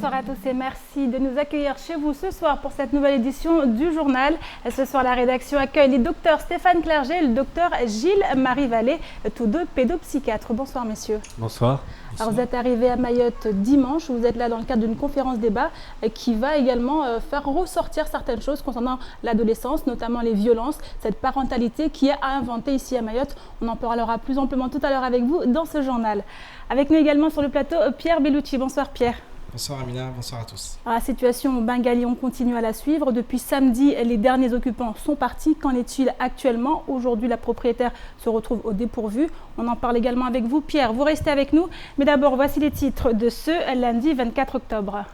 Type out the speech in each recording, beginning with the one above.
Bonsoir à tous et merci de nous accueillir chez vous ce soir pour cette nouvelle édition du journal. Ce soir, la rédaction accueille les docteurs Stéphane Clerget et le docteur Gilles-Marie Vallée, tous deux pédopsychiatres. Bonsoir messieurs. Bonsoir. Alors vous êtes arrivés à Mayotte dimanche, vous êtes là dans le cadre d'une conférence débat qui va également faire ressortir certaines choses concernant l'adolescence, notamment les violences, cette parentalité qui est à inventer ici à Mayotte. On en parlera plus amplement tout à l'heure avec vous dans ce journal. Avec nous également sur le plateau, Pierre Bellucci. Bonsoir Pierre. Bonsoir Amina, bonsoir à tous. Alors, la situation au Bengali, on continue à la suivre. Depuis samedi, les derniers occupants sont partis. Qu'en est-il actuellement? Aujourd'hui, la propriétaire se retrouve au dépourvu. On en parle également avec vous. Pierre, vous restez avec nous. Mais d'abord, voici les titres de ce lundi 24 octobre.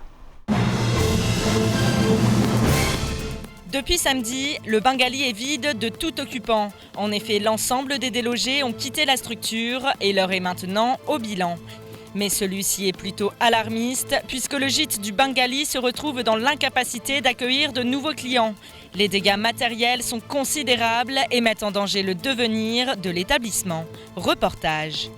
Depuis samedi, le Bengali est vide de tout occupant. En effet, l'ensemble des délogés ont quitté la structure et l'heure est maintenant au bilan. Mais celui-ci est plutôt alarmiste puisque le gîte du Bengali se retrouve dans l'incapacité d'accueillir de nouveaux clients. Les dégâts matériels sont considérables et mettent en danger le devenir de l'établissement. Reportage.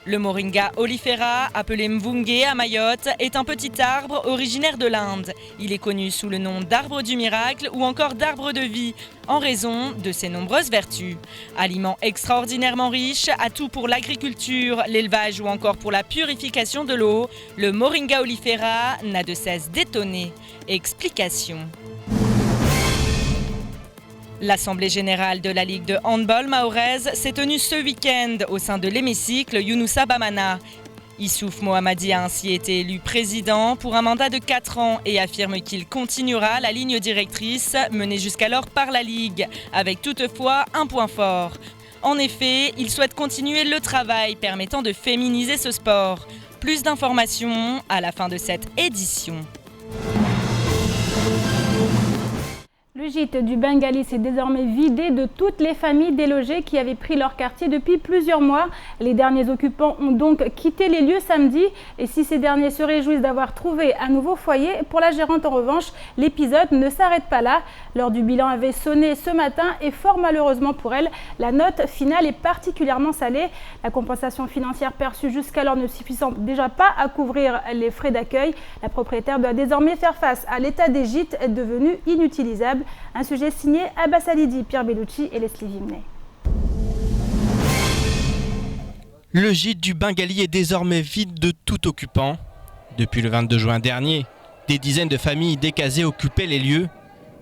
Le Moringa oleifera, appelé Mvungue à Mayotte, est un petit arbre originaire de l'Inde. Il est connu sous le nom d'arbre du miracle ou encore d'arbre de vie, en raison de ses nombreuses vertus. Aliment extraordinairement riche, atout pour l'agriculture, l'élevage ou encore pour la purification de l'eau, le Moringa oleifera n'a de cesse d'étonner. Explication. L'Assemblée générale de la Ligue de handball mahoraise s'est tenue ce week-end au sein de l'hémicycle Younoussa Bamana. Issouf Mohammadi a ainsi été élu président pour un mandat de 4 ans et affirme qu'il continuera la ligne directrice menée jusqu'alors par la Ligue, avec toutefois un point fort. En effet, il souhaite continuer le travail permettant de féminiser ce sport. Plus d'informations à la fin de cette édition. Le gîte du Bengali s'est désormais vidé de toutes les familles délogées qui avaient pris leur quartier depuis plusieurs mois. Les derniers occupants ont donc quitté les lieux samedi. Et si ces derniers se réjouissent d'avoir trouvé un nouveau foyer, pour la gérante en revanche, l'épisode ne s'arrête pas là. L'heure du bilan avait sonné ce matin et fort malheureusement pour elle, la note finale est particulièrement salée. La compensation financière perçue jusqu'alors ne suffisant déjà pas à couvrir les frais d'accueil. La propriétaire doit désormais faire face à l'état des gîtes devenu inutilisable. Un sujet signé Abbas Alidi, Pierre Bellucci et Leslie Vimney. Le gîte du Bengali est désormais vide de tout occupant. Depuis le 22 juin dernier, des dizaines de familles décasées occupaient les lieux,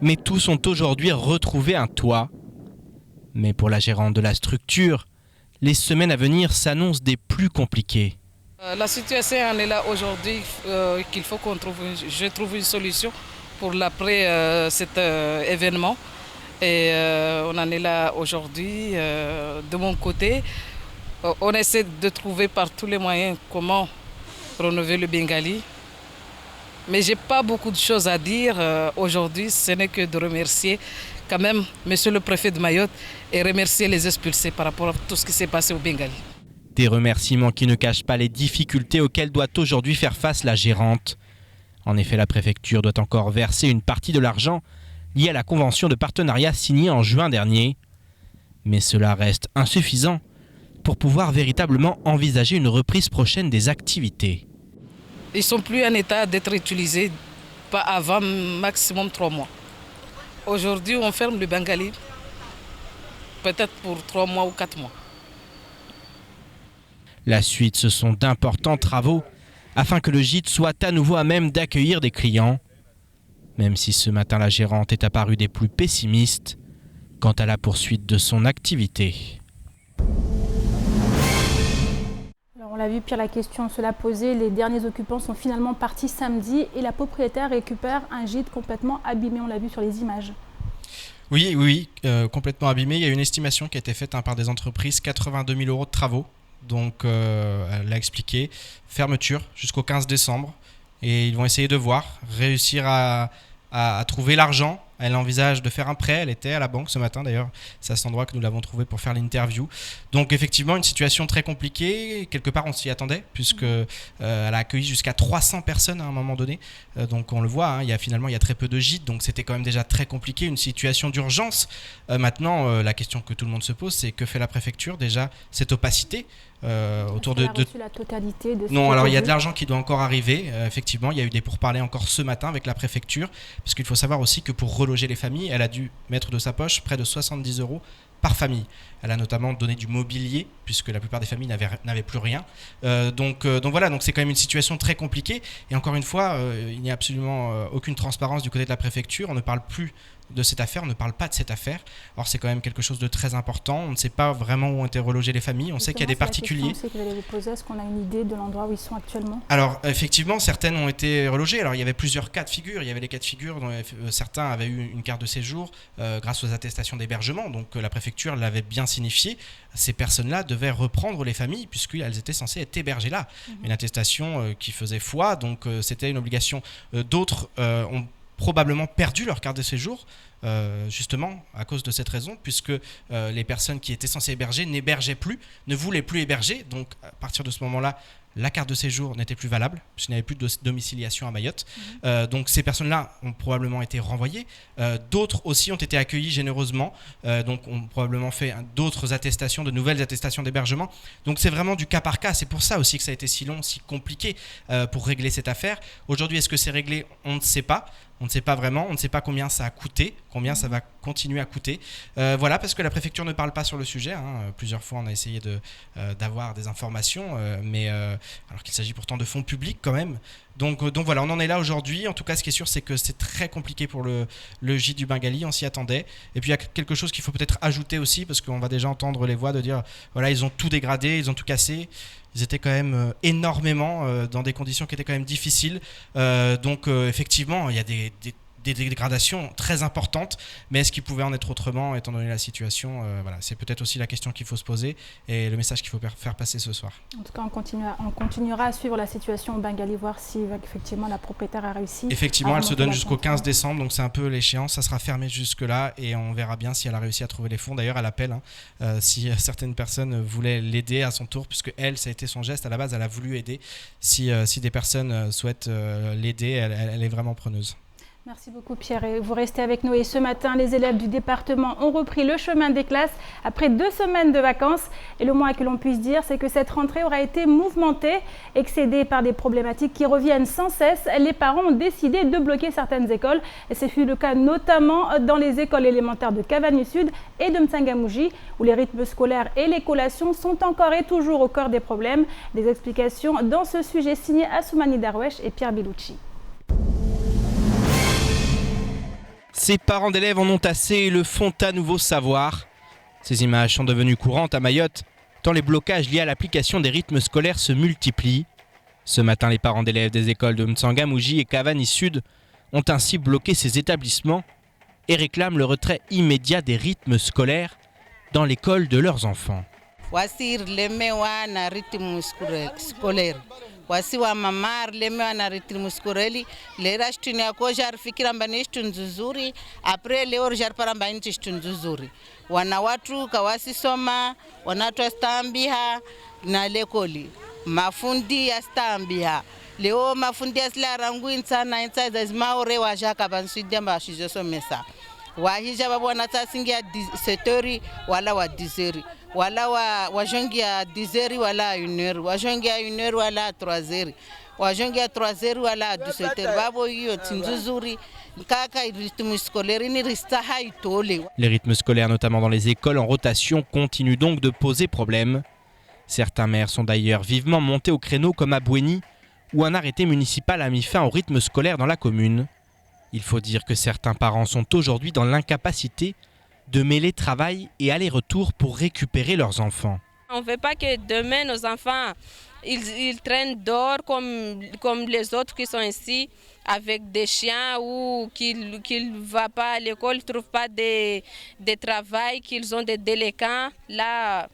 mais tous ont aujourd'hui retrouvé un toit. Mais pour la gérante de la structure, les semaines à venir s'annoncent des plus compliquées. La situation en est là aujourd'hui qu'il faut je trouve une solution pour l'après cet événement. Et on en est là aujourd'hui. De mon côté, on essaie de trouver par tous les moyens comment rénover le Bengali. Mais je n'ai pas beaucoup de choses à dire aujourd'hui. Ce n'est que de remercier quand même Monsieur le préfet de Mayotte et remercier les expulsés par rapport à tout ce qui s'est passé au Bengali. Des remerciements qui ne cachent pas les difficultés auxquelles doit aujourd'hui faire face la gérante. En effet, la préfecture doit encore verser une partie de l'argent lié à la convention de partenariat signée en juin dernier. Mais cela reste insuffisant pour pouvoir véritablement envisager une reprise prochaine des activités. Ils ne sont plus en état d'être utilisés, pas avant maximum 3 mois. Aujourd'hui, on ferme le Bengali, peut-être pour 3 mois ou 4 mois. La suite, ce sont d'importants travaux afin que le gîte soit à nouveau à même d'accueillir des clients. Même si ce matin la gérante est apparue des plus pessimistes quant à la poursuite de son activité. Alors on l'a vu, Pierre, la question se l'a posée. Les derniers occupants sont finalement partis samedi et la propriétaire récupère un gîte complètement abîmé. On l'a vu sur les images. Oui, complètement abîmé. Il y a une estimation qui a été faite par des entreprises, 82 000 € de travaux. Donc, elle l'a expliqué, fermeture jusqu'au 15 décembre. Et ils vont essayer de réussir à trouver l'argent. Elle envisage de faire un prêt. Elle était à la banque ce matin d'ailleurs. C'est à cet endroit que nous l'avons trouvé pour faire l'interview. Donc effectivement, une situation très compliquée. Quelque part, on s'y attendait puisque elle a accueilli jusqu'à 300 personnes à un moment donné. Donc on le voit, il y a très peu de gîtes. Donc c'était quand même déjà très compliqué, une situation d'urgence. Maintenant, la question que tout le monde se pose, c'est que fait la préfecture? Déjà, cette opacité autour de... de... la totalité de ce Non, alors il y a de l'argent qui doit encore arriver. Effectivement, il y a eu des pourparlers encore ce matin avec la préfecture, parce qu'il faut savoir aussi que pour reloger les familles, elle a dû mettre de sa poche près de 70 € par famille. Elle a notamment donné du mobilier, puisque la plupart des familles n'avaient plus rien. Donc voilà, donc c'est quand même une situation très compliquée. Et encore une fois, il n'y a absolument aucune transparence du côté de la préfecture. On ne parle plus de cette affaire, on ne parle pas de cette affaire. Or, c'est quand même quelque chose de très important. On ne sait pas vraiment où ont été relogés les familles. On sait qu'il y a des particuliers. C'est que j'allais vous poser, est-ce qu'on a une idée de l'endroit où ils sont actuellement ? Alors, effectivement, certaines ont été relogées. Alors, il y avait plusieurs cas de figure. Il y avait les cas de figure dont certains avaient eu une carte de séjour grâce aux attestations d'hébergement. Donc, la préfecture l'avait bien signifié. Ces personnes-là devaient reprendre les familles puisqu'elles étaient censées être hébergées là. Une attestation qui faisait foi. Donc, c'était une obligation. D'autres ont probablement perdu leur carte de séjour, justement à cause de cette raison, puisque les personnes qui étaient censées héberger n'hébergeaient plus, ne voulaient plus héberger. Donc à partir de ce moment-là, la carte de séjour n'était plus valable, puisqu'il n'y avait plus de domiciliation à Mayotte. Donc ces personnes-là ont probablement été renvoyées. D'autres aussi ont été accueillies généreusement, donc ont probablement fait d'autres attestations, de nouvelles attestations d'hébergement. Donc c'est vraiment du cas par cas. C'est pour ça aussi que ça a été si long, si compliqué pour régler cette affaire. Aujourd'hui, est-ce que c'est réglé ? On ne sait pas. On ne sait pas vraiment, on ne sait pas combien ça a coûté, combien ça va continuer à coûter. Voilà, parce que la préfecture ne parle pas sur le sujet. Plusieurs fois, on a essayé d'avoir des informations, mais alors qu'il s'agit pourtant de fonds publics quand même. Donc voilà, on en est là aujourd'hui. En tout cas, ce qui est sûr, c'est que c'est très compliqué pour le gîte du Bengali, on s'y attendait. Et puis il y a quelque chose qu'il faut peut-être ajouter aussi, parce qu'on va déjà entendre les voix de dire, voilà, ils ont tout dégradé, ils ont tout cassé. Ils étaient quand même énormément dans des conditions qui étaient quand même difficiles. Donc effectivement, il y a des dégradations très importantes, mais est-ce qu'il pouvait en être autrement étant donné la situation ? Voilà, c'est peut-être aussi la question qu'il faut se poser et le message qu'il faut faire passer ce soir. En tout cas, on continuera à suivre la situation au Bengali, voir si effectivement la propriétaire a réussi. Effectivement, elle se donne jusqu'au 15 décembre, donc c'est un peu l'échéance, ça sera fermé jusque-là et on verra bien si elle a réussi à trouver les fonds. D'ailleurs, elle appelle si certaines personnes voulaient l'aider à son tour, puisque elle, ça a été son geste, à la base, elle a voulu aider. Si des personnes souhaitent l'aider, elle est vraiment preneuse. Merci beaucoup Pierre, et vous restez avec nous. Et ce matin, les élèves du département ont repris le chemin des classes après 2 semaines de vacances. Et le moins que l'on puisse dire, c'est que cette rentrée aura été mouvementée. Excédés par des problématiques qui reviennent sans cesse, les parents ont décidé de bloquer certaines écoles. Et ce fut le cas notamment dans les écoles élémentaires de Cavani Sud et de Mtsangamouji, où les rythmes scolaires et les collations sont encore et toujours au cœur des problèmes. Des explications dans ce sujet signé Assoumani Darwesh et Pierre Bellucci. Ces parents d'élèves en ont assez et le font à nouveau savoir. Ces images sont devenues courantes à Mayotte, tant les blocages liés à l'application des rythmes scolaires se multiplient. Ce matin, les parents d'élèves des écoles de Mtsangamouji et Cavani Sud ont ainsi bloqué ces établissements et réclament le retrait immédiat des rythmes scolaires dans l'école de leurs enfants. wasiwa mamar lemewa na ritmu skoreli lera shtuni yako jar fikira mbani shtunzu zuri apre leo jar paramba inti shtunzu zuri wana watu kawasi soma wanatu astambiha na lekoli mafundi astambiha leo mafundi asla rangu insana insa zazmaore wajaka bansudia mbashizo somesa wahija babu wanatasingia 7h wala wa 10h wala wajongia 10h wala 1h wajongia 1h wala 3h wajongia 3h wala 17h babo hiyo tinzuzuri kaka rythme scolaire ni ristaha itole. Les rythmes scolaires notamment dans les écoles en rotation continuent donc de poser problème. Certains maires sont d'ailleurs vivement montés au créneau comme à Bouéni où un arrêté municipal a mis fin au rythme scolaire dans la commune. Il faut dire que certains parents sont aujourd'hui dans l'incapacité de mêler travail et aller-retour pour récupérer leurs enfants. On ne veut pas que demain nos enfants ils traînent dehors comme les autres qui sont ici avec des chiens ou qu'ils ne vont pas à l'école, ils ne trouvent pas de travail, qu'ils ont des délinquants. Là,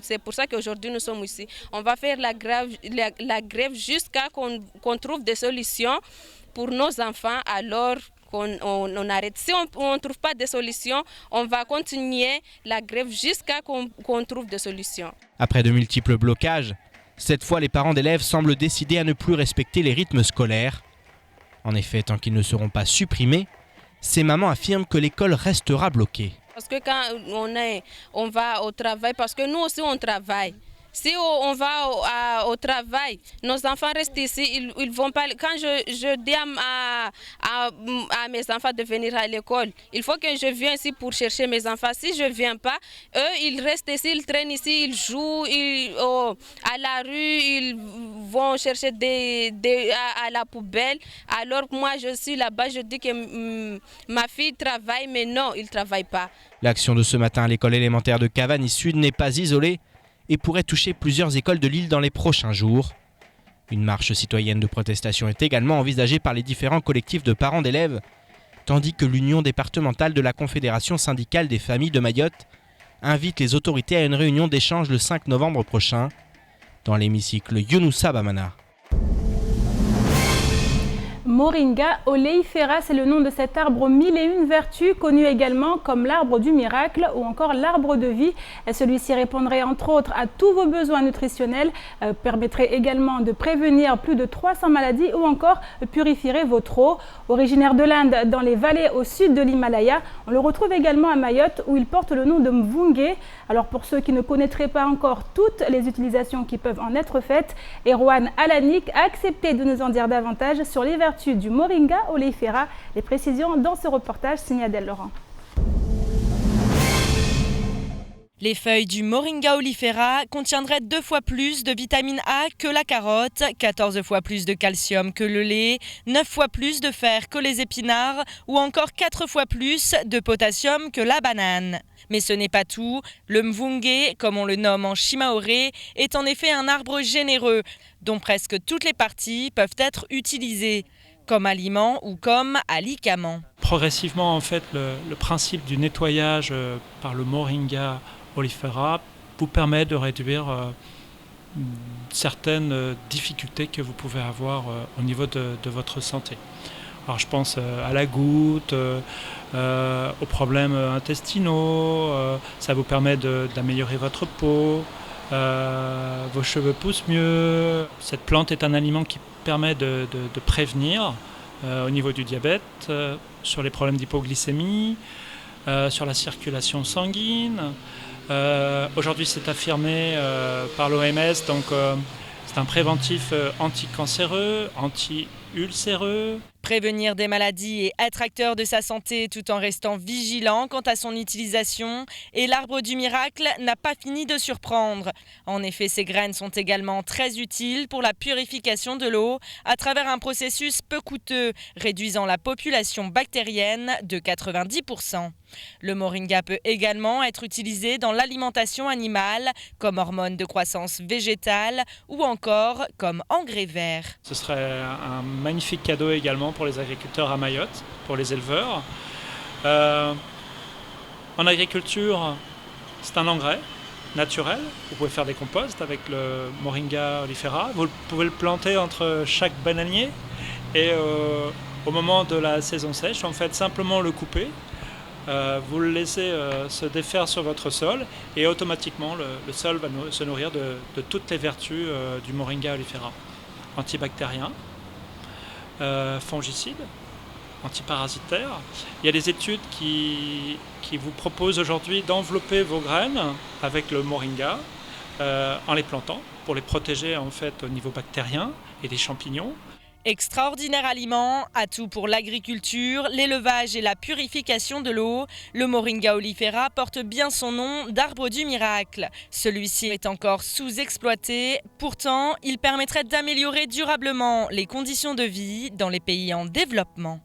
c'est pour ça qu'aujourd'hui nous sommes ici. On va faire la grève jusqu'à qu'on trouve des solutions pour nos enfants, alors on arrête. Si on ne trouve pas de solution, on va continuer la grève jusqu'à qu'on trouve des solutions. Après de multiples blocages, cette fois les parents d'élèves semblent décider à ne plus respecter les rythmes scolaires. En effet, tant qu'ils ne seront pas supprimés, ces mamans affirment que l'école restera bloquée. Parce que quand on va au travail, parce que nous aussi on travaille, Si on va au travail, nos enfants restent ici, ils vont pas. Quand je dis à mes enfants de venir à l'école, il faut que je vienne ici pour chercher mes enfants. Si je ne viens pas, eux, ils restent ici, ils traînent ici, ils jouent à la rue, ils vont chercher à la poubelle. Alors que moi, je suis là-bas, je dis que ma fille travaille, mais non, il ne travaille pas. L'action de ce matin à l'école élémentaire de Cavani Sud n'est pas isolée et pourrait toucher plusieurs écoles de l'île dans les prochains jours. Une marche citoyenne de protestation est également envisagée par les différents collectifs de parents d'élèves, tandis que l'Union départementale de la Confédération syndicale des familles de Mayotte invite les autorités à une réunion d'échange le 5 novembre prochain dans l'hémicycle Younoussa Bamana. Moringa oleifera, c'est le nom de cet arbre aux 1001 vertus, connu également comme l'arbre du miracle ou encore l'arbre de vie. Celui-ci répondrait entre autres à tous vos besoins nutritionnels, permettrait également de prévenir plus de 300 maladies ou encore purifierait votre eau. Originaire de l'Inde, dans les vallées au sud de l'Himalaya, on le retrouve également à Mayotte où il porte le nom de mvungé. Alors pour ceux qui ne connaîtraient pas encore toutes les utilisations qui peuvent en être faites, Erwan Alanik a accepté de nous en dire davantage sur les vertus du Moringa oleifera. Les précisions dans ce reportage signé Adèle Laurent. Les feuilles du Moringa oleifera contiendraient 2 fois plus de vitamine A que la carotte, 14 fois plus de calcium que le lait, 9 fois plus de fer que les épinards ou encore 4 fois plus de potassium que la banane. Mais ce n'est pas tout. Le mvungé, comme on le nomme en shimaoré, est en effet un arbre généreux dont presque toutes les parties peuvent être utilisées comme aliment ou comme alicament. Progressivement, en fait, le principe du nettoyage par le Moringa oleifera vous permet de réduire certaines difficultés que vous pouvez avoir au niveau de votre santé. Alors je pense à la goutte, aux problèmes intestinaux, ça vous permet d'améliorer votre peau, vos cheveux poussent mieux. Cette plante est un aliment qui permet de prévenir au niveau du diabète, sur les problèmes d'hypoglycémie, sur la circulation sanguine. Aujourd'hui, c'est affirmé par l'OMS, donc c'est un préventif anticancéreux, anti-ulcéreux. Prévenir des maladies et être acteur de sa santé tout en restant vigilant quant à son utilisation. Et l'arbre du miracle n'a pas fini de surprendre. En effet, ces graines sont également très utiles pour la purification de l'eau à travers un processus peu coûteux, réduisant la population bactérienne de 90%. Le moringa peut également être utilisé dans l'alimentation animale comme hormone de croissance végétale ou encore comme engrais vert. Ce serait un magnifique cadeau également pour les agriculteurs à Mayotte, pour les éleveurs. En agriculture, c'est un engrais naturel. Vous pouvez faire des composts avec le Moringa oleifera. Vous pouvez le planter entre chaque bananier et au moment de la saison sèche, en fait, simplement le couper. Vous le laissez se défaire sur votre sol et automatiquement le sol va se nourrir de toutes les vertus du Moringa oleifera. Antibactérien, fongicide, antiparasitaire. Il y a des études qui vous proposent aujourd'hui d'envelopper vos graines avec le Moringa en les plantant pour les protéger en fait au niveau bactérien et des champignons. Extraordinaire aliment, atout pour l'agriculture, l'élevage et la purification de l'eau, le Moringa oleifera porte bien son nom d'arbre du miracle. Celui-ci est encore sous-exploité, pourtant il permettrait d'améliorer durablement les conditions de vie dans les pays en développement.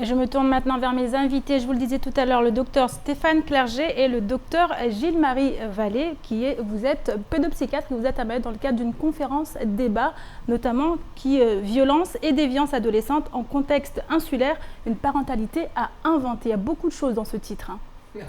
Et je me tourne maintenant vers mes invités. Je vous le disais tout à l'heure, le docteur Stéphane Clerget et le docteur Gilles-Marie Vallée, vous êtes pédopsychiatre et vous êtes à Mayotte dans le cadre d'une conférence débat, notamment violence et déviance adolescente en contexte insulaire, une parentalité à inventer. Il y a beaucoup de choses dans ce titre.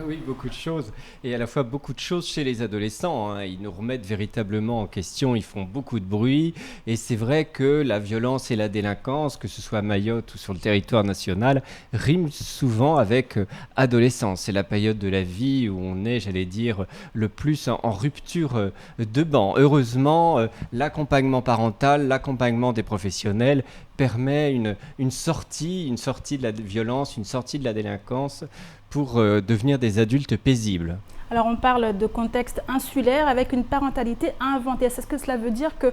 Oui, beaucoup de choses. Et à la fois beaucoup de choses chez les adolescents. Ils nous remettent véritablement en question, ils font beaucoup de bruit. Et c'est vrai que la violence et la délinquance, que ce soit à Mayotte ou sur le territoire national, riment souvent avec adolescence. C'est la période de la vie où on est, j'allais dire, le plus en rupture de banc. Heureusement, l'accompagnement parental, l'accompagnement des professionnels permet une sortie de la violence, une sortie de la délinquance pour devenir des adultes paisibles. Alors on parle de contexte insulaire avec une parentalité inventée. Est-ce que cela veut dire que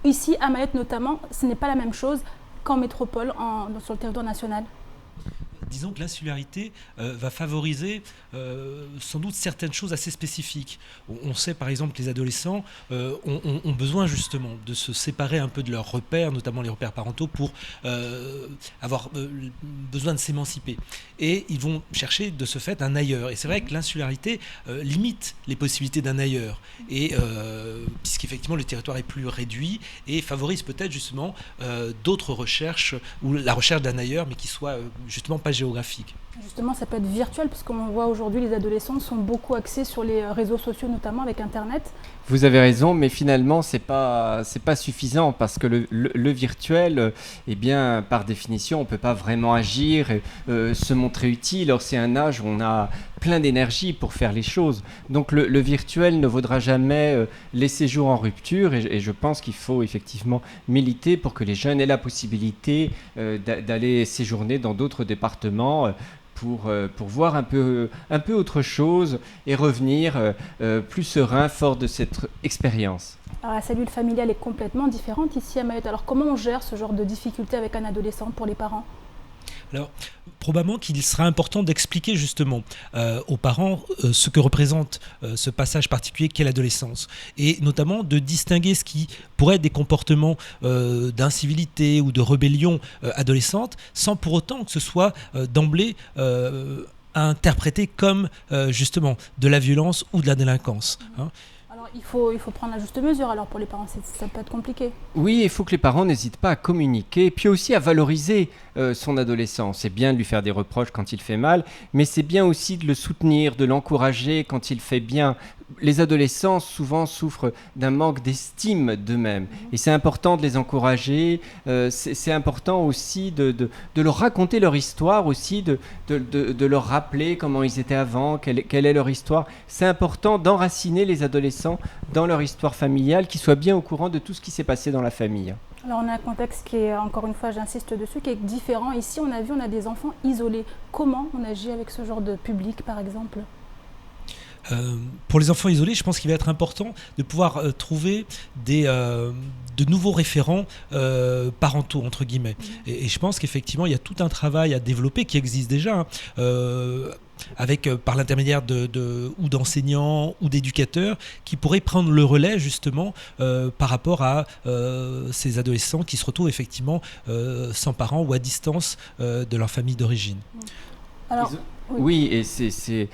ici, à Mayotte notamment, ce n'est pas la même chose qu'en métropole, sur le territoire national ? Disons que l'insularité va favoriser sans doute certaines choses assez spécifiques. On sait par exemple que les adolescents ont besoin justement de se séparer un peu de leurs repères, notamment les repères parentaux, pour avoir besoin de s'émanciper. Et ils vont chercher de ce fait un ailleurs. Et c'est vrai que l'insularité limite les possibilités d'un ailleurs, puisqu'effectivement le territoire est plus réduit et favorise peut-être justement d'autres recherches, ou la recherche d'un ailleurs, mais qui soit justement pas géographique. Justement, ça peut être virtuel, puisqu'on voit aujourd'hui les adolescents sont beaucoup axés sur les réseaux sociaux, notamment avec Internet. Vous avez raison, mais finalement, c'est pas suffisant, parce que le virtuel, eh bien, par définition, on ne peut pas vraiment agir, se montrer utile. Or, c'est un âge où on a plein d'énergie pour faire les choses. Donc, le virtuel ne vaudra jamais les séjours en rupture, et je pense qu'il faut effectivement militer pour que les jeunes aient la possibilité d'aller séjourner dans d'autres départements, pour voir un peu autre chose et revenir plus serein, fort de cette expérience. Alors la cellule familiale est complètement différente ici à Mayotte. Alors comment on gère ce genre de difficultés avec un adolescent pour les parents ? Alors, probablement qu'il sera important d'expliquer justement aux parents ce que représente ce passage particulier qu'est l'adolescence, et notamment de distinguer ce qui pourrait être des comportements d'incivilité ou de rébellion adolescente, sans pour autant que ce soit d'emblée interprété comme justement de la violence ou de la délinquance. Alors il faut prendre la juste mesure, alors pour les parents ça peut être compliqué. Oui, il faut que les parents n'hésitent pas à communiquer, puis aussi à valoriser son adolescent. C'est bien de lui faire des reproches quand il fait mal, mais c'est bien aussi de le soutenir, de l'encourager quand il fait bien. Les adolescents souvent souffrent d'un manque d'estime d'eux-mêmes, et c'est important de les encourager. C'est important aussi de leur raconter leur histoire, aussi de leur rappeler comment ils étaient avant, quelle est leur histoire. C'est important d'enraciner les adolescents dans leur histoire familiale, qu'ils soient bien au courant de tout ce qui s'est passé dans la famille. Alors on a un contexte qui est, encore une fois j'insiste dessus, qui est différent. Ici on a des enfants isolés. Comment on agit avec ce genre de public par exemple ? Pour les enfants isolés, je pense qu'il va être important de pouvoir trouver de nouveaux référents parentaux, entre guillemets. Et je pense qu'effectivement, il y a tout un travail à développer qui existe déjà, par l'intermédiaire ou d'enseignants ou d'éducateurs qui pourraient prendre le relais justement par rapport à ces adolescents qui se retrouvent effectivement sans parents ou à distance de leur famille d'origine. Alors, oui, et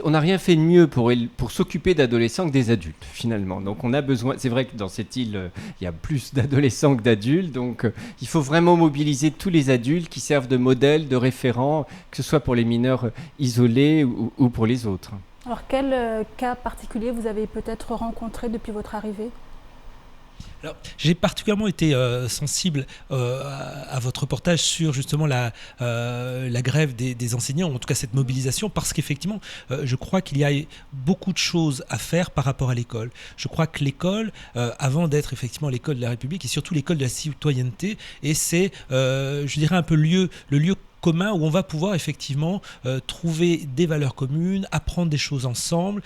on n'a rien fait de mieux pour s'occuper d'adolescents que des adultes, finalement. Donc on a besoin, c'est vrai que dans cette île, il y a plus d'adolescents que d'adultes, donc il faut vraiment mobiliser tous les adultes qui servent de modèle, de référent, que ce soit pour les mineurs isolés ou pour les autres. Alors quel cas particulier vous avez peut-être rencontré depuis votre arrivée ? Alors, j'ai particulièrement été sensible à votre reportage sur justement la grève des enseignants, ou en tout cas cette mobilisation, parce qu'effectivement, je crois qu'il y a beaucoup de choses à faire par rapport à l'école. Je crois que l'école, avant d'être effectivement l'école de la République, est surtout l'école de la citoyenneté, et c'est, je dirais, un peu le lieu commun où on va pouvoir effectivement trouver des valeurs communes, apprendre des choses ensemble.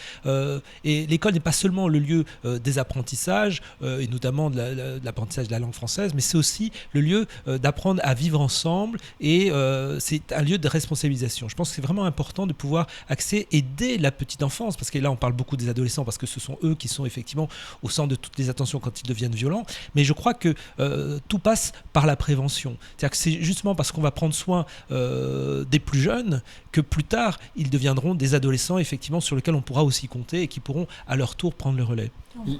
Et l'école n'est pas seulement le lieu des apprentissages, et notamment de l'apprentissage de la langue française, mais c'est aussi le lieu d'apprendre à vivre ensemble, et c'est un lieu de responsabilisation. Je pense que c'est vraiment important de pouvoir aider la petite enfance, parce que là on parle beaucoup des adolescents, parce que ce sont eux qui sont effectivement au centre de toutes les attentions quand ils deviennent violents, mais je crois que tout passe par la prévention. C'est-à-dire que c'est justement parce qu'on va prendre soin des plus jeunes que plus tard ils deviendront des adolescents effectivement sur lesquels on pourra aussi compter et qui pourront à leur tour prendre le relais.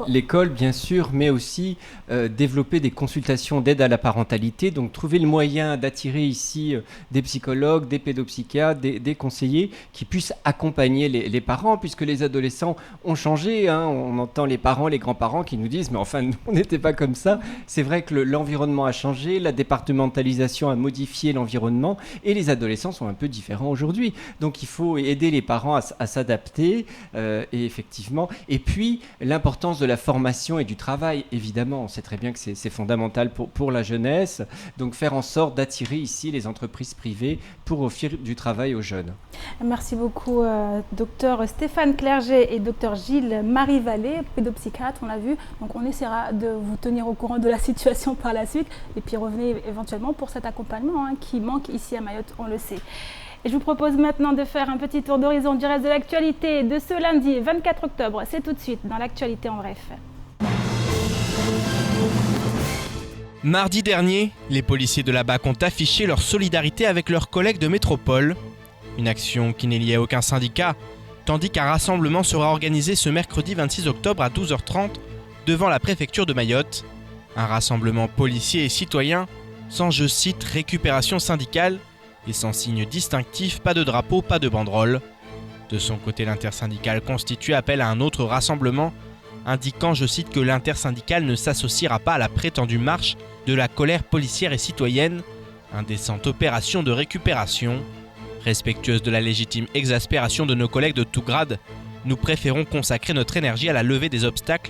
L'école, bien sûr, mais aussi développer des consultations d'aide à la parentalité, donc trouver le moyen d'attirer ici des psychologues, des pédopsychiatres, des conseillers qui puissent accompagner les parents, puisque les adolescents ont changé. On entend les parents, les grands-parents qui nous disent « mais enfin, nous, on n'était pas comme ça ». C'est vrai que l'environnement a changé, la départementalisation a modifié l'environnement, et les adolescents sont un peu différents aujourd'hui. Donc il faut aider les parents à s'adapter, et effectivement. Et puis, l'importance l'importance de la formation et du travail, évidemment. On sait très bien que c'est fondamental pour la jeunesse. Donc faire en sorte d'attirer ici les entreprises privées pour offrir du travail aux jeunes. Merci beaucoup, docteur Stéphane Clerget et docteur Gilles Marie-Vallée, pédopsychiatre, on l'a vu. Donc on essaiera de vous tenir au courant de la situation par la suite et puis revenez éventuellement pour cet accompagnement qui manque ici à Mayotte, on le sait. Et je vous propose maintenant de faire un petit tour d'horizon du reste de l'actualité de ce lundi 24 octobre. C'est tout de suite dans l'actualité en bref. Mardi dernier, les policiers de la BAC ont affiché leur solidarité avec leurs collègues de métropole. Une action qui n'est liée à aucun syndicat, tandis qu'un rassemblement sera organisé ce mercredi 26 octobre à 12h30 devant la préfecture de Mayotte. Un rassemblement policier et citoyen sans, je cite, récupération syndicale et sans signe distinctif, pas de drapeau, pas de banderole. De son côté, l'intersyndicale constituée appelle à un autre rassemblement, indiquant, je cite, que l'intersyndicale ne s'associera pas à la prétendue marche de la colère policière et citoyenne, indécente opération de récupération. Respectueuse de la légitime exaspération de nos collègues de tout grade, nous préférons consacrer notre énergie à la levée des obstacles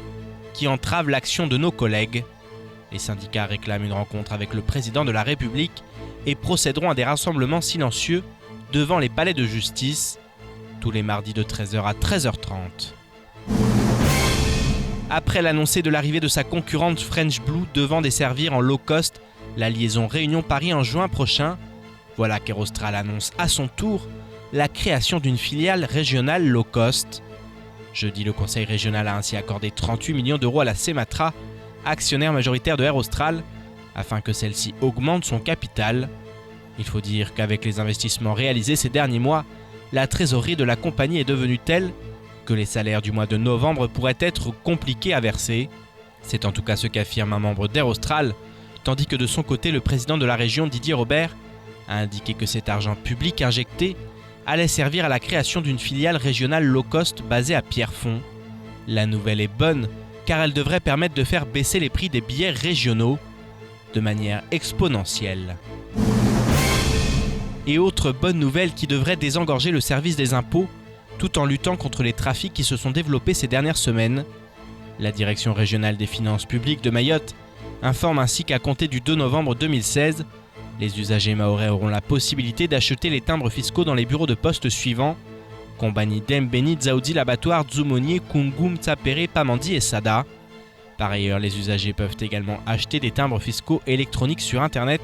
qui entravent l'action de nos collègues. Les syndicats réclament une rencontre avec le président de la République et procéderont à des rassemblements silencieux devant les palais de justice, tous les mardis de 13h à 13h30. Après l'annoncé de l'arrivée de sa concurrente French Blue devant desservir en low cost la liaison Réunion-Paris en juin prochain, voilà qu'Aerostral annonce à son tour la création d'une filiale régionale low cost. Jeudi, le conseil régional a ainsi accordé 38 millions d'euros à la Sematra, actionnaire majoritaire de Aerostral, afin que celle-ci augmente son capital. Il faut dire qu'avec les investissements réalisés ces derniers mois, la trésorerie de la compagnie est devenue telle que les salaires du mois de novembre pourraient être compliqués à verser. C'est en tout cas ce qu'affirme un membre d'Aerostral, tandis que de son côté, le président de la région, Didier Robert, a indiqué que cet argent public injecté allait servir à la création d'une filiale régionale low cost basée à Pierrefonds. La nouvelle est bonne, car elle devrait permettre de faire baisser les prix des billets régionaux de manière exponentielle. Et autre bonne nouvelle qui devrait désengorger le service des impôts, tout en luttant contre les trafics qui se sont développés ces dernières semaines. La Direction régionale des finances publiques de Mayotte informe ainsi qu'à compter du 2 novembre 2016, les usagers mahorais auront la possibilité d'acheter les timbres fiscaux dans les bureaux de poste suivants: Compagnie Dembeni, Dzaoudi, L'Abattoir, Dzumonier, Kungum, Tsapere, Pamandi et Sada. Par ailleurs, les usagers peuvent également acheter des timbres fiscaux électroniques sur Internet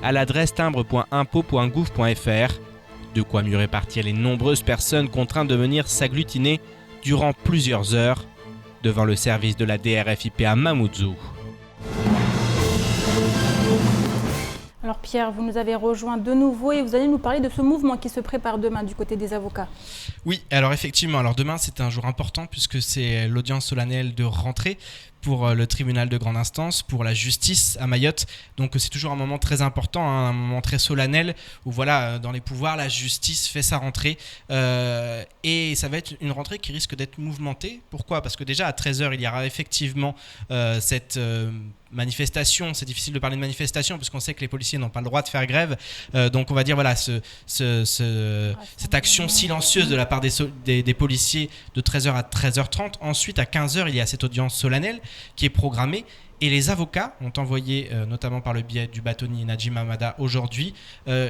à l'adresse timbre.impo.gouv.fr. De quoi mieux répartir les nombreuses personnes contraintes de venir s'agglutiner durant plusieurs heures devant le service de la DRFIP à Mamoudzou. Alors Pierre, vous nous avez rejoint de nouveau et vous allez nous parler de ce mouvement qui se prépare demain du côté des avocats. Oui, alors effectivement, demain c'est un jour important puisque c'est l'audience solennelle de rentrée pour le tribunal de grande instance, pour la justice à Mayotte. Donc c'est toujours un moment très important, un moment très solennel où voilà, dans les pouvoirs, la justice fait sa rentrée. Et ça va être une rentrée qui risque d'être mouvementée. Pourquoi ? Parce que déjà à 13h, il y aura effectivement cette manifestation. C'est difficile de parler de manifestation parce qu'on sait que les policiers n'ont pas le droit de faire grève. Donc on va dire voilà, cette action silencieuse de la part des policiers de 13h à 13h30. Ensuite, à 15h, il y a cette audience solennelle qui est programmée. Et les avocats ont envoyé, notamment par le biais du bâtonnier Najim Hamada aujourd'hui,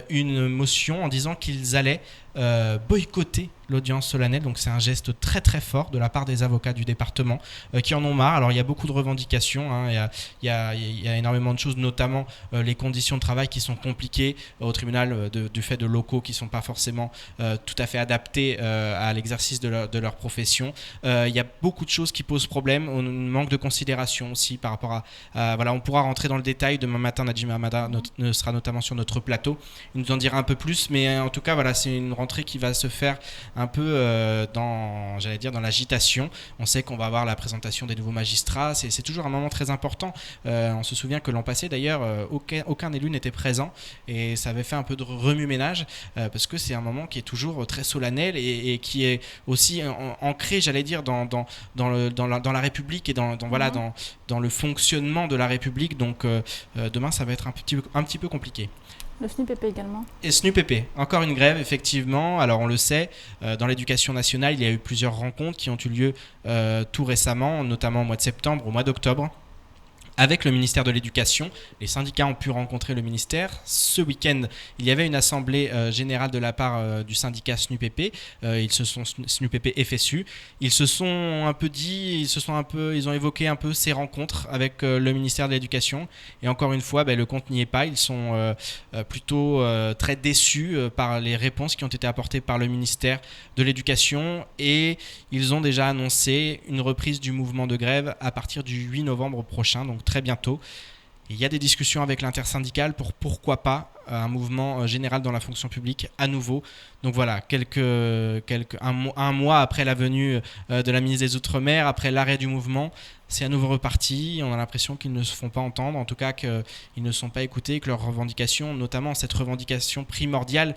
une motion en disant qu'ils allaient boycotter l'audience solennelle. Donc c'est un geste très très fort de la part des avocats du département qui en ont marre. Alors il y a beaucoup de revendications, il y a énormément de choses, notamment les conditions de travail qui sont compliquées au tribunal du fait de locaux qui ne sont pas forcément tout à fait adaptés à l'exercice de leur profession. Il y a beaucoup de choses qui posent problème, un manque de considération aussi par rapport voilà, on pourra rentrer dans le détail. Demain matin, Najim Hamada sera notamment sur notre plateau. Il nous en dira un peu plus, mais en tout cas, voilà, c'est une rentrée qui va se faire un peu dans l'agitation. On sait qu'on va avoir la présentation des nouveaux magistrats. C'est toujours un moment très important. On se souvient que l'an passé, d'ailleurs, aucun élu n'était présent et ça avait fait un peu de remue-ménage parce que c'est un moment qui est toujours très solennel et qui est aussi ancré, j'allais dire, dans la République et dans le fonctionnement de la République. Donc demain, ça va être un petit peu compliqué. Le SNUPP également. Et SNUPP, encore une grève, effectivement. Alors on le sait, dans l'éducation nationale, il y a eu plusieurs rencontres qui ont eu lieu tout récemment, notamment au mois de septembre, au mois d'octobre, avec le ministère de l'Éducation. Les syndicats ont pu rencontrer le ministère. Ce week-end, il y avait une assemblée générale de la part du syndicat SNUPP. SNUPP FSU. Ils ont évoqué un peu ces rencontres avec le ministère de l'Éducation. Et encore une fois, le compte n'y est pas. Ils sont plutôt très déçus par les réponses qui ont été apportées par le ministère de l'Éducation. Et ils ont déjà annoncé une reprise du mouvement de grève à partir du 8 novembre prochain, donc très bientôt. Il y a des discussions avec l'intersyndicale pour pourquoi pas un mouvement général dans la fonction publique à nouveau. Donc voilà, un mois après la venue de la ministre des Outre-mer, après l'arrêt du mouvement, c'est à nouveau reparti. On a l'impression qu'ils ne se font pas entendre, en tout cas qu'ils ne sont pas écoutés, que leurs revendications, notamment cette revendication primordiale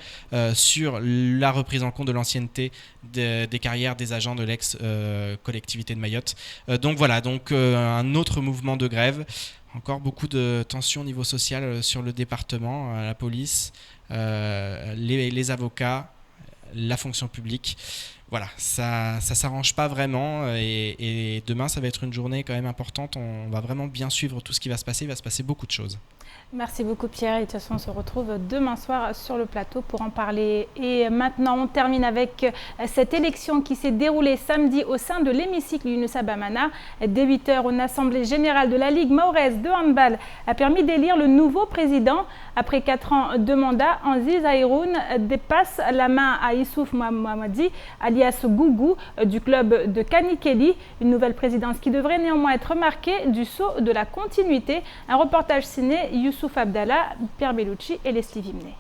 sur la reprise en compte de l'ancienneté des carrières des agents de l'ex-collectivité de Mayotte. Donc voilà, un autre mouvement de grève. Encore beaucoup de tensions au niveau social sur le département, la police, les avocats, la fonction publique. Voilà, ça s'arrange pas vraiment et demain ça va être une journée quand même importante. On va vraiment bien suivre tout ce qui va se passer. Il va se passer beaucoup de choses. Merci beaucoup Pierre et de toute façon on se retrouve demain soir sur le plateau pour en parler. Et maintenant on termine avec cette élection qui s'est déroulée samedi au sein de l'hémicycle Younoussa Bamana. Dès 8h, une assemblée générale de la Ligue mahoraise de handball a permis d'élire le nouveau président. Après 4 ans de mandat, Anziz Aïroun dépasse la main à Issouf Mohamadi, alias Gougou, du club de Kanikeli. Une nouvelle présidence qui devrait néanmoins être marquée du sceau de la continuité. Un reportage signé Youssouf Abdallah, Pierre Bellucci et Leslie Vimney.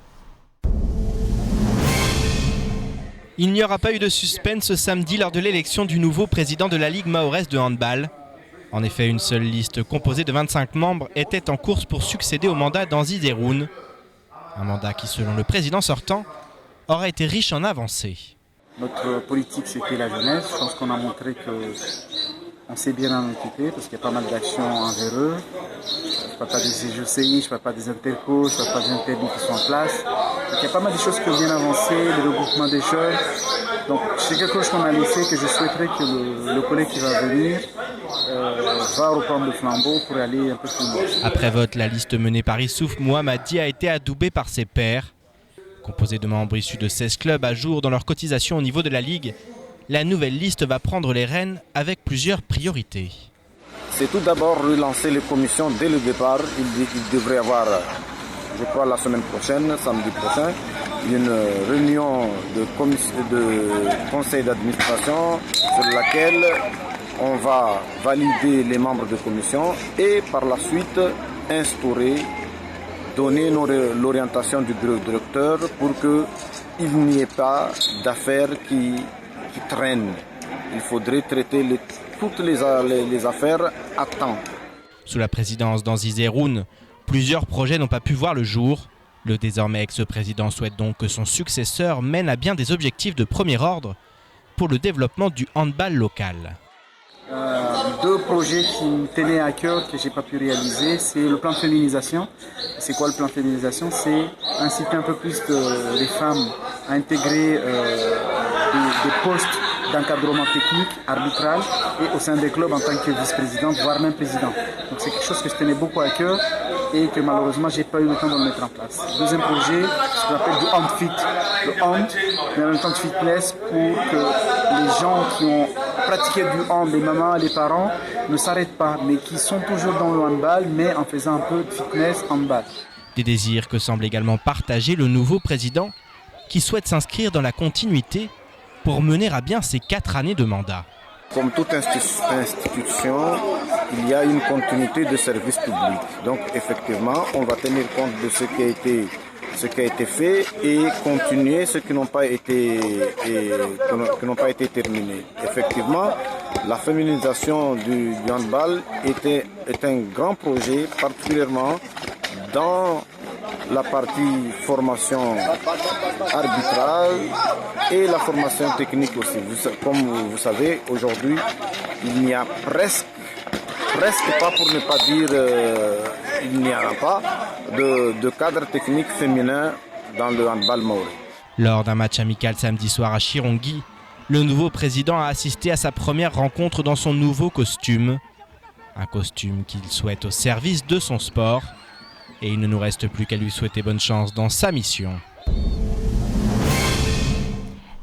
Il n'y aura pas eu de suspense ce samedi lors de l'élection du nouveau président de la Ligue mahoraise de handball. En effet, une seule liste composée de 25 membres était en course pour succéder au mandat d'Anziz Aïroun. Un mandat qui, selon le président sortant, aura été riche en avancées. Notre politique, c'était la jeunesse. Je pense qu'on a montré qu'on s'est bien occupé parce qu'il y a pas mal d'actions envers eux. Je ne parle pas des CGCI, je ne parle pas des intercos, je ne parle pas des interdits qui sont en place. Donc, il y a pas mal de choses qui ont bien avancé, le regroupement des jeunes. Donc c'est quelque chose qu'on a laissé, que je souhaiterais que le collègue qui va venir va reprendre le flambeau pour aller un peu plus loin. Après vote, la liste menée par Issouf Mohamadi a été adoubée par ses pairs. Composée de membres issus de 16 clubs à jour dans leur cotisation au niveau de la Ligue, la nouvelle liste va prendre les rênes avec plusieurs priorités. C'est tout d'abord relancer les commissions dès le départ. Il devrait y avoir, je crois, la semaine prochaine, samedi prochain, une réunion de conseil d'administration sur laquelle on va valider les membres de commission et par la suite instaurer, donner l'orientation du directeur pour qu'il n'y ait pas d'affaires qui traînent. Il faudrait traiter toutes les affaires à temps. Sous la présidence d'Anziz Aïroun, plusieurs projets n'ont pas pu voir le jour. Le désormais ex-président souhaite donc que son successeur mène à bien des objectifs de premier ordre pour le développement du handball local. 2 projets qui me tenaient à cœur que je n'ai pas pu réaliser, c'est le plan de féminisation. C'est quoi le plan de féminisation? C'est inciter un peu plus les femmes à intégrer des postes d'encadrement technique, arbitral et au sein des clubs en tant que vice-présidente, voire même président. Donc c'est quelque chose que je tenais beaucoup à cœur et que malheureusement j'ai pas eu le temps de le mettre en place. Deuxième projet, ce qu'on appelle du hand fit. Le hand, mais en même temps de fitness pour que les gens qui ont pratiqué du hand, les mamans, les parents, ne s'arrêtent pas, mais qui sont toujours dans le handball, mais en faisant un peu de fitness handball. Des désirs que semble également partager le nouveau président, qui souhaite s'inscrire dans la continuité pour mener à bien ses 4 années de mandat. Comme toute institution, il y a une continuité de service public. Donc effectivement, on va tenir compte de ce qui a été fait et continuer ce qui n'ont pas été terminés. Effectivement, la féminisation du handball est un grand projet, particulièrement dans la partie formation arbitrale et la formation technique aussi. Comme vous savez, aujourd'hui, il n'y a presque pas, pour ne pas dire il n'y en a pas de cadre technique féminin dans le handball maoré. Lors d'un match amical samedi soir à Chirongui, le nouveau président a assisté à sa première rencontre dans son nouveau costume. Un costume qu'il souhaite au service de son sport. Et il ne nous reste plus qu'à lui souhaiter bonne chance dans sa mission.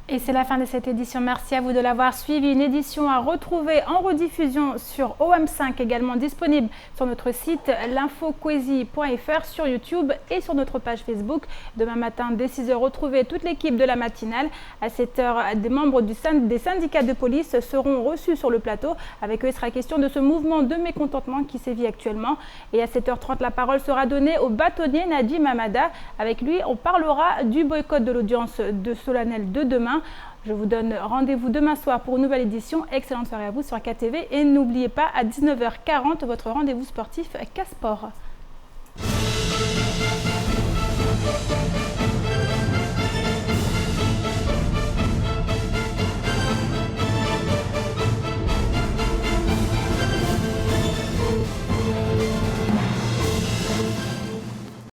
Et c'est la fin de cette édition. Merci à vous de l'avoir suivi. Une édition à retrouver en rediffusion sur OM5, également disponible sur notre site l'infoquesi.fr, sur YouTube et sur notre page Facebook. Demain matin, dès 6h, retrouvez toute l'équipe de la matinale. À 7h, des membres des syndicats de police seront reçus sur le plateau. Avec eux, il sera question de ce mouvement de mécontentement qui sévit actuellement. Et à 7h30, la parole sera donnée au bâtonnier Nadim Amada. Avec lui, on parlera du boycott de l'audience de solennelle de demain. Je vous donne rendez-vous demain soir pour une nouvelle édition. Excellente soirée à vous sur KTV. Et n'oubliez pas, à 19h40, votre rendez-vous sportif K-Sport.